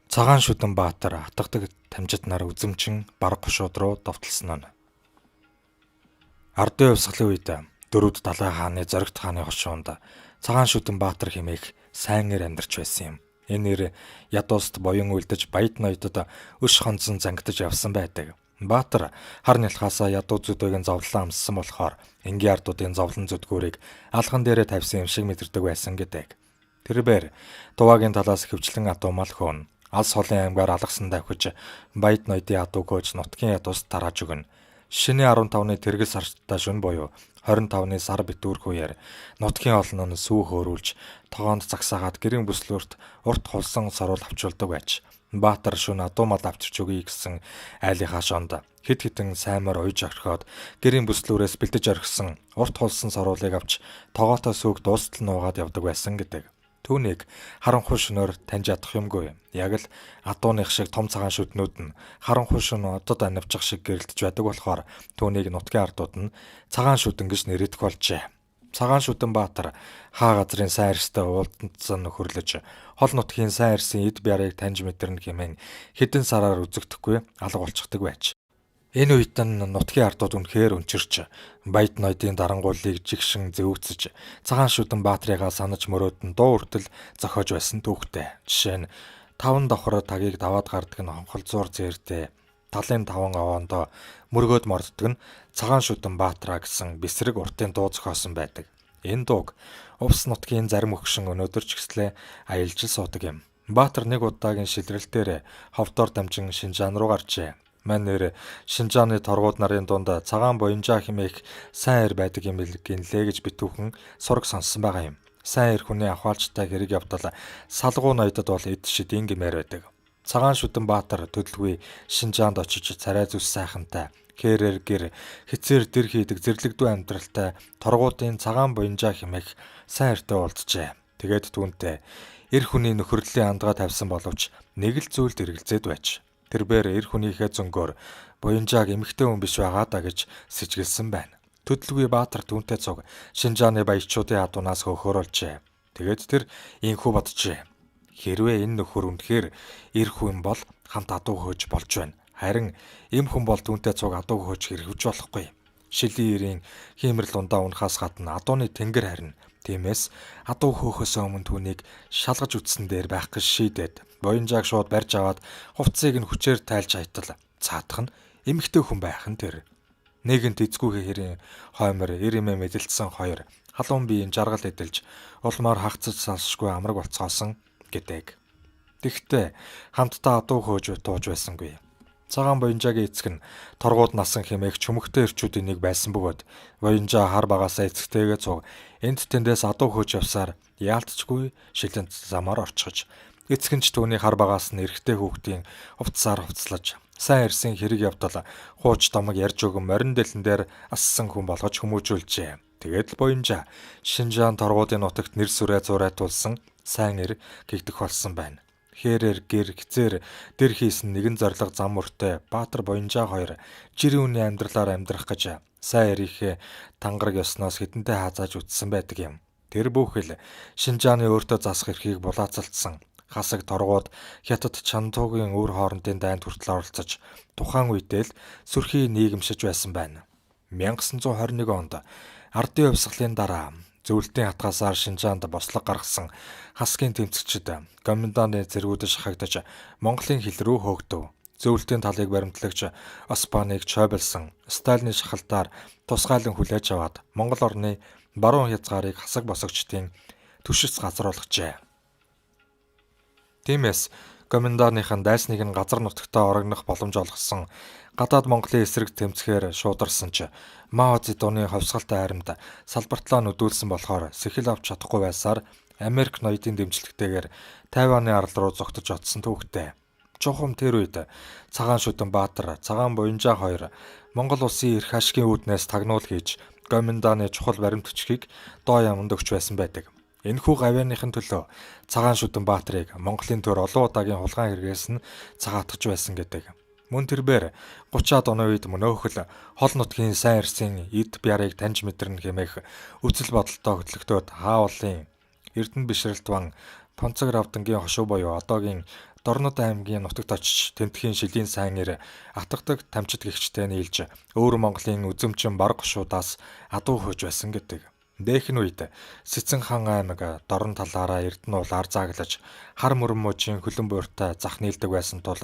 Цагаан шүтэн Баатар хатгадаг тамжид нар үзэмчин бараг гошууд руу довтлсон нь. Ардын хувьсгалын үед дөрвд далай хааны зоригт хааны хошуунд цагаан шүтэн Баатар хэмээх сайн эр амьдарч байсан юм. Энэ нэр ядууст буян үлдэж баяд ноёдод өш хонцон зангидж явсан байдаг. Баатар хар нялхаасаа ядуу зүдэйг зовлон амссан болохоор энгийн ардуудын зовлон зүдгүүрийг алхан дээрээ тавьсан юм шиг мэдэрдэг байсан гэдэг. Тэрбээр дуваагийн талаас хөвчлэн адуу мал хөөн алс холын аймгаар алгасан давхиж баяд ноёдын адуу гөөж нутгийн ядуус тарааж өгнө. Шинэ 15-ны тэргэл сартаа шөнө буюу 25-ны сар битүүрх үеэр нутгийн олон нь сүү хөөрүүлж тогоонд загсаагаад гэрийн бүслүүрт урт хулсан саруул авчулдаг байж Баатар шөнө адуу мал авчирч өгье гэсэн айлынхаа шонд хэд хэдэн саймаар уйж орхиод гэрийн бүслүүрээс бэлдэж орхисон урт хулсан саруулыг авч тогоотой сүүг дуустал нуугаад явдаг байсан гэдэг. Түүнийг харанхуй шөнөөр таньж ядах юмгүй. Яг л адууных шиг том цагаан шүтнүүд нь харанхуй шөнө одод анивчих шиг гэрэлтэж байдаг болохоор түүнийг нутгийн ардууд нь цагаан шүтэн гэж нэрийдэх болжээ. Цагаан шүтэн Баатар хаа газрын сайн арьстай уултсан нөхөрлөж хол нутгийн сайн арьсын эд биарыг таньж мэдэрнэ хэмээн хэдэн сараар үзэгдэхгүй алга болчихдаг байж. Энэ үед нь нутгийн ардууд үнэхээр өнчирч баяд ноёдын дарангуулыг жигшин зэвүүцэж цагаан шүтэн Баатарыгаа санаж мөрөөдөн дуу хүртэл зохиож байсан түүхтэй. Жишээ нь 5 давхар тагийг даваад гардаг нь хонхол зур зээртэй талын 5 овоондоо мөргөөд морддог нь цагаан шүтэн Баатараа гэсэн бэсрэг уртын дуу зохиосон байдаг. Энэ дууг увс нутгийн зарим өгшин өнөөдөр ч гэслээ аялж суудаг юм. Баатар нэг удаагийн шилрэлтээр ховдоор дамжин Шинжаан руу гарчээ. Манер Шинжааны торгууд нарын дунд цагаан буянжаа хэмээх сайн эр байдаг юм гинлээ гэж битүүхэн сураг сонссон байгаа юм. Сайн эр хүний ахвалжтай хэрэг явдал салгуу ноёдод бол эд шидийн гэмээр байдаг. Цагаан шүтэн Баатар төдөлгүй Шинжаанд очиж царай зүс сайхантай кэрэр гэр хэцээр дэр хийдэг зэрлэгдүү амьдралтай торгуудын цагаан буянжаа хэмээх сайн эртээ уулзжээ. Тэгээд түүнтэй эр хүний нөхөрлөлийн хандгаа тавьсан боловч нэг л зүйлд эргэлзээд байж. Тэрбээр эр хүнийхээ зөнгөөр буянжааг эмэгтэй хүн биш байгаа даа гэж сэжгэлсэн байна. Төдөлгүй Баатар түүнтэй цуг Шинжааны баячуудын адуунаас хөөхөөрөлжээ. Тэгээд тэр инхүү боджээ. Хэрвээ энэ нөхөр үнэхээр эр хүн бол хамт адуу хөөж болж байна. Харин эм хүн бол түүнтэй цуг адуу хөөж хэрэгж болохгүй. Шилийн ирийн хиймэрл ундаа унахаас гадна адууны тэнгэр харина. Тиймээс адуу хөөхөөс өмнө түүнийг шалгаж үтсэн дээр байх гэж шийдээд буянжааг шууд барьж аваад хувцсыг нь хүчээр тайлж хайтал цаадах нь эмэгтэй хүн байх нь тэр. Нэгэнт эзгүүхээ хэрийн хоймор эр эмээ мэдэлцсэн хоёр халуун биеийн жаргал эдэлж улмаар хагцаж салшгүй амраг болцоосон гэдэг. Тэгтээ хамтдаа адуу хөөж тууж байсангүй. Цагаан буянжаагийн эцэг нь торгууд насан хэмээх чөмөгтэй эрчүүдийн нэг байсан бөгөөд буянжаа хар багасаа эцэгтэйгээ цуг энд тэндээс адуу хөөж явсаар яалтчгүй шилэнт замаар орчихож эцэг нь ч түүний хар багаас нь эрэгтэй хүүхдийн хувцсаар хувцлаж сайн ирсэн хэрэг явдал хууч домог ярьж өгөн морин дэлэн дээр ассан хүн болгож хүмүүжүүлжээ. Тэгээд л буянжаа Шинжаан торгуудын нутагт нэр сүрээ зурайтуулсан сайн эр гэгдэх болсон байна. Хэрээр гэр хизээр дэр хийсэн нэгэн зориг зам өртөө Баатар буянжаа хоёр жирийн үний амьдралаар амьдрах гэж сайн эрийнхээ тангараг ёсноос хідэнтэй хаазааж үтсэн байдаг юм. Тэр бүхэл Шинжааны өөртөө засах эрхийг булаацалтсан хасаг торгууд хятад чантуугийн өр хоорондын дайнд хүртэл оролцож тухайн үедээ л сүрхий нийгэмшиж байсан байна. 1921 онд ардын хувьсгалын дараа зөвлөлтийн хатгаасаар Шинжаанд бослог гаргасан хасгийн тэмцэгчид коменданны зэргүүдэд шахагдаж Монголын хил рүү хөөгдөв. Зөвлөлтийн талыг баримтлагч Оспаныг чойболсон Сталины шахалтаар тусгайлан хүлээж аваад Монгол орны баруун хязгаарыг хасаг босогчдын түшиц газар болгожээ. Тиймээс коменданыхан дайсныг нь газар нутагтаа орогнох боломж олгосон гадаад Монголын эсрэг тэмцэхээр шуударсан ч Мао Цзэдуны хувьсгалтай харимд салбартлаа нүдүүлсэн болохоор сэхэл авч чадахгүй байсаар Америк ноёдын дэмжлэгтэйгээр Тайваны арал руу зогтож очсон түүхтэй. Чухам тэр үед цагаан шүтэн Баатар, цагаан буянжаа хоёр Монгол улсын эрх ашигын үүднээс тагнуул хийж коменданы чухал баримт өчгийг доо яманд өгч байсан байдаг. Энэхүү гавьяаныхын төлөө цагаан шүтэн Баатарыг Монголын төр олон удаагийн хулгайн хэрэгээс нь цагаатгаж байсан гэдэг. Мөн тэрбээр 30-аад оны үед мөнөөхөл хол нутгийн сайн арьсын эд биарыг таньж мэдэрнэ хэмээх үзэл бодолтой хөтлөгтөөд хаавлын Эрдэнэ бишрэлт ван Понцог Равдангийн хошуу буюу одоогийн Дорнод аймгийн нутагт очиж тентхийн шилийн сайнэр атгадаг тамчид гэгчтэй нийлж өвөр Монголын үзэмчин бараг гошуудаас адуу хөөж байсан гэдэг. Дээхэн үед Сэцэн хаан аймаг дорн талаараа Эрдэнэ уулаар зааглаж хар мөрөн мужийн хөлөн бууртай зах нийлдэг байсан тул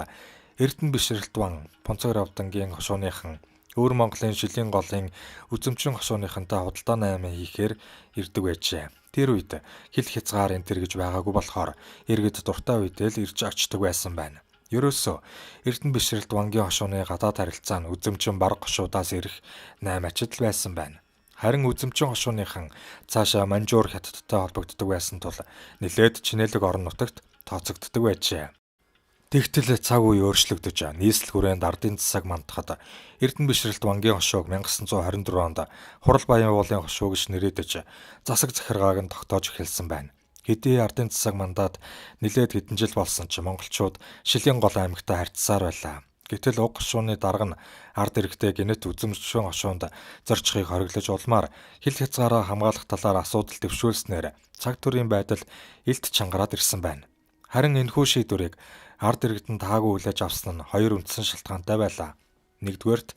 Эрдэнэ бишрэлтван Пунцгар авдангийн хошууныхан өвөр Монголын шилийн голын үзэмчин хошууныхантай худалдаа найман хийхээр ирдэг байжээ. Тэр үед хил хязгаар энтер гэж байгаагүй болохоор иргэд дуртай үедээ л ирж очдог байсан байна. Ерөөсөө Эрдэнэ бишрэлт вангийн хошууны гадаад харилцаа нь үзэмчин бараг хошуудаас ирэх 8 ачид л байсан байна. Харин үзэмчин хошууныхан цаашаа Манжуур хятадтай холбогддог байсан тул нэлээд чинэлэг орон нутагт тооцогддог байжээ. Тэгтэл цаг үе өөрчлөгдөж нийслэл хүрээнд ардын засаг мандахад Эрдэнэ бишрэлт вангийн хошууг 1924 онд Хурал Баян уулын хошуу гэж нэрийдэж засаг захиргааг нь тогтоож эхэлсэн байна. Хэдий ардын засаг мандаад нэлээд хэдэн жил болсон ч монголчууд Шилийн гол аймагтай харьцсаар байлаа. Гэтэл уг хошууны дарга нь ард иргэдэд гинэт үзэмчин хошуунд зорчихыг хориглож улмаар хил хязгаараа хамгаалах талаар асуудал дэвшүүлснээр цаг төрийн байдал илт чангараад ирсэн байна. Харин энэхүү шийдвэрийг ард иргэдэнд таагүй хүлээж авсан нь хоёр үндсэн шалтгаантай байлаа. Нэгдүгээрт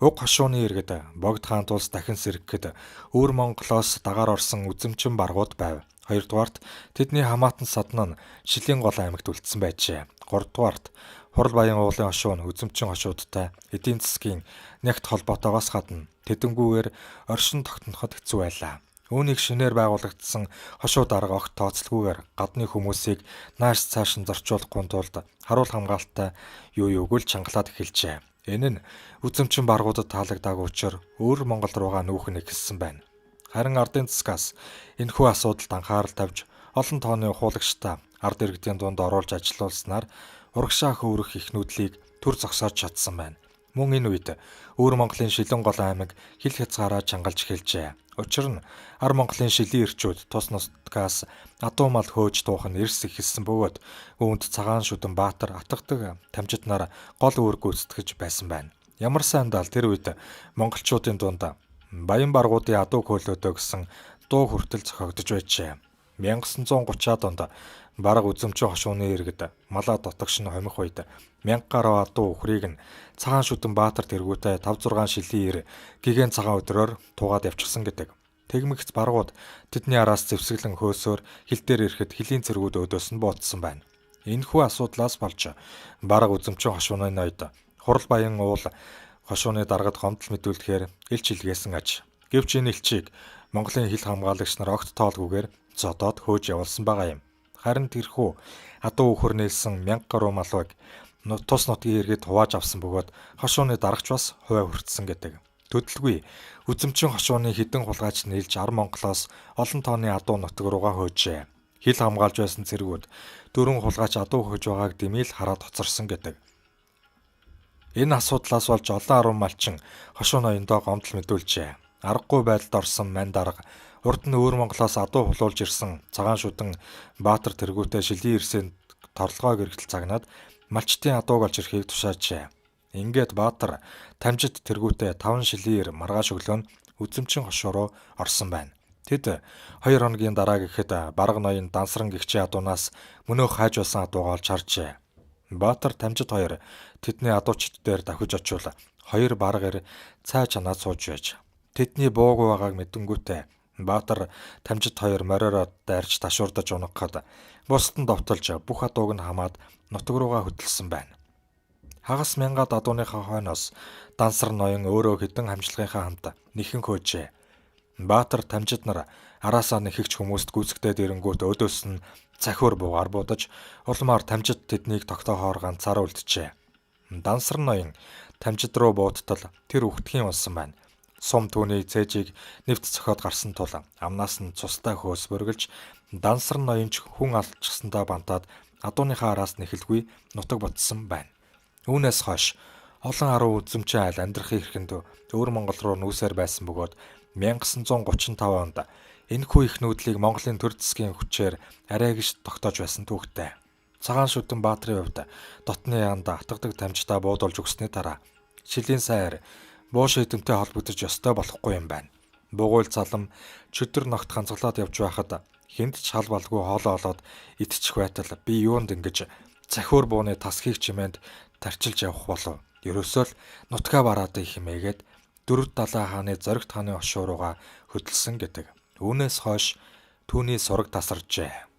уг хошууны иргэд Богд хаант улс дахин сэргэхэд өвөр Монголоос дагаар орсон үзэмчин баргууд байв. Хоёрдугаарт тэдний хамаатан садна нь Шилийн гол аймагт үлдсэн байжээ. Гуравдугаарт Хурал Баян уулын хошуу нь үзэмчин хошуудтай эдийн засгийн нягт холбоотойгоос гадна тэдэнгүүгээр оршин тогтноход хэцүү байлаа. Үүнийг шинээр байгуулагдсан хошуу дарга огт тооцолгүйгээр гадны хүмүүсийг нааш цааш нь зорчуулахгүй тулд харуул хамгаалалттай юуг л чангалаад эхэлжээ. Энэ нь үзэмчин баргуудад таалагдаагүй учраас өөр Монгол руугаа нүүхэн эхэлсэн байна. Харин ардын засгаас энэхүү асуудалд анхаарал тавьж олон тооны ухуулагчтай ард иргэдийн дунд оруулж ажиллуулснаар урагшаа хөөрөх их нүүдлийг төр зогсоож чадсан байна. Мөн энэ үед өвөр Монголын Шилэн гол аймаг хил хязгаараа чангалж эхэлжээ. Учир нь ар Монголын шилийн ирчүүд тус нутгаас адуу мал хөөж дуух нь эрс эхэлсэн бөгөөд үүнд цагаан шүдэн Баатар атгадаг тамжид нар гол үүрэг гүйцэтгэж байсан байна. Ямар сайндаа тэр үед монголчуудын дунд баян баргуудын адуу хөөлөөдөө гэсэн дуу хүртэл зохиогдож байжээ. 1930-аад онд бараг үзэмчин хошууны иргэд малаа дотогш нь хомих үед 1000 гаруй адуу үхрийг нь цагаан шүдэн Баатар тэргүүтэй 5-6 шилийн ир гигэн цагаан өдрөөр туугаад явчихсан гэдэг. Тэгмэгц баргууд тэдний араас зэвсэглэн хөөсөөр хил дээр ирэхэд хилийн цэргүүд өдөөс нь буутсан байна. Энэхүү асуудлаас болж бараг үзэмчин хошууны ноёд Хурал Баян уул хошууны даргад гомдол мэдүүлдэхээр элч илгээсэн аж. Гэвч энэ элчийг Монголын хил хамгаалагч нар огт тоолгүйгээр зодоод хөөж явуулсан байгаа юм. Харин тэрхүү адуу үхэр нээлсэн 1000 гаруй малыг тус нутгийн иргэд хувааж авсан бөгөөд хошууны даргач бас хуваа хүртсэн гэдэг. Төдөлгүй үзэмчин хошууны хідэн хулгайч нийлж ар Монголоос олон тооны адуу нутаг руугаа хөөжээ. Хил хамгаалж байсан цэргүүд дөрвөн хулгайч адуу хөөж байгааг дэмийл хараад хоцорсон гэдэг. Энэ асуудлаас болж олон арван малчин хошуу ноёндоо гомдол мэдүүлжээ. Аргагүй байдалд орсон мань дарга урд нь өвөр Монголоос адуу хулуулж ирсэн цагаан шүдэн Баатар тэргүүтэй Шилийн ирсэнд торлогоо гэргэл цагнаад малчтын адууг олж ирэхийг тушаажээ. Ингээд Баатар тамжид тэргүүтэй 5 шилийн ир маргааш өглөө нь үзэмчин хошуу руу орсон байна. Тэд 2 хоногийн дараа гэхэд барга ноён дансран гэгчийн адуунаас мөнөөх хайж байсан адуугаа олж харжээ. Баатар тамжид 2 тэдний адуучид дээр давхиж очивол 2 барга ир цай чанаад сууж байж. Тэдний буугүй байгааг мэдэнгүүтээ Баатар тамжид 2 мориороо дайрч ташуурдаж унагахад бусад нь довтолж бүх адууг нь хамаад нутаг руугаа хөдөлсөн байна. Хагас мянгаад адууныхаа хойноос дансар ноён өөрөө хэдэн хамжлагынхаа хамт нэхэн хөөжээ. Баатар тамжид нар араасаа нэхэгч хүмүүст гүйцэгдээд ирэнгүүт өдөөс нь цахиур буугаар будаж улмаар тамжид тэднийг тогтоохоор ганцаараа үлджээ. Дансар ноён тамжид руу буудтал тэр үхтгийн болсон байна. Сум түүний цээжийг нэвт цохиод гарсан тул амнаас нь цустай хөөс бөргөлж дансар ноёнч хүн алчсандаа бантаад адууныхаа араас нэхэлгүй нутаг ботсон байна. Үүнээс хойш олон аруу үзэмчин айл амьдрахын эрхэнд өвөр Монгол руу нүүсээр байсан бөгөөд 1935 онд энэхүү их нүүдлийг Монголын төр засгийн хүчээр арай гэж тогтоож байсан түүхтэй. Цагаан шүдэн Баатарын хувьд дотны яанд атгадаг тамжтаа буудуулж өгсөний дараа Шилийн сайр буу шийдэмтэй холбогдож ёстой болохгүй юм байна. Бугуйл залам чөдөр ногт ганцглаад явж байхад хэнд ч шал балгүй хоолоо олоод идчих байтал би юунд ингэж захиур бууны тасхийг чимээнд тарчилж явах болов. Ерөөсөө л нутгаа бараадаг хэмээгээд Дөрвөд Далай хааны Зоригт хааны хошуу руугаа хөдөлсөн гэдэг. Үүнээс хойш түүний сураг тасарчээ.